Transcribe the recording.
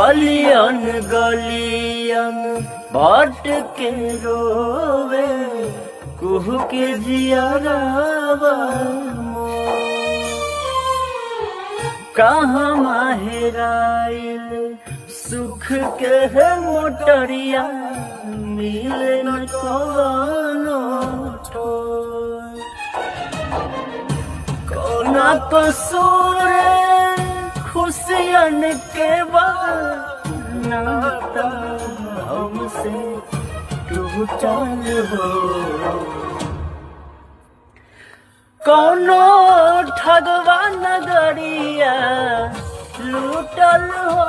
गलियन गलियन बाट के रोवे कुहू के जियारावा कहाँ माहेराइल सुख के है मोटरिया मिले न कौनो कोना कसूर खुशियन के बाद नाता हमसे टूटल हो कौनो ठगवा नगरिया लूटल हो